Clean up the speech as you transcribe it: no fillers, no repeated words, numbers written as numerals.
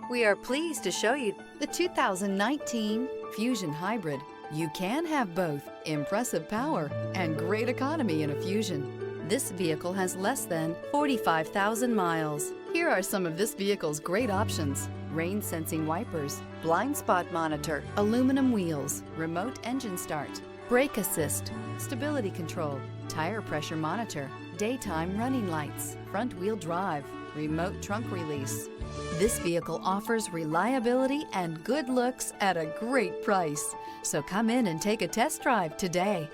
We are pleased to show you the 2019 Fusion Hybrid. You can have both impressive power and great economy in a Fusion. This vehicle has less than 45,000 miles. Here are some of this vehicle's great options: rain sensing wipers, blind spot monitor, aluminum wheels, remote engine start, brake assist, stability control, tire pressure monitor, daytime running lights, front wheel drive, remote trunk release. This vehicle offers reliability and good looks at a great price. So come in and take a test drive today.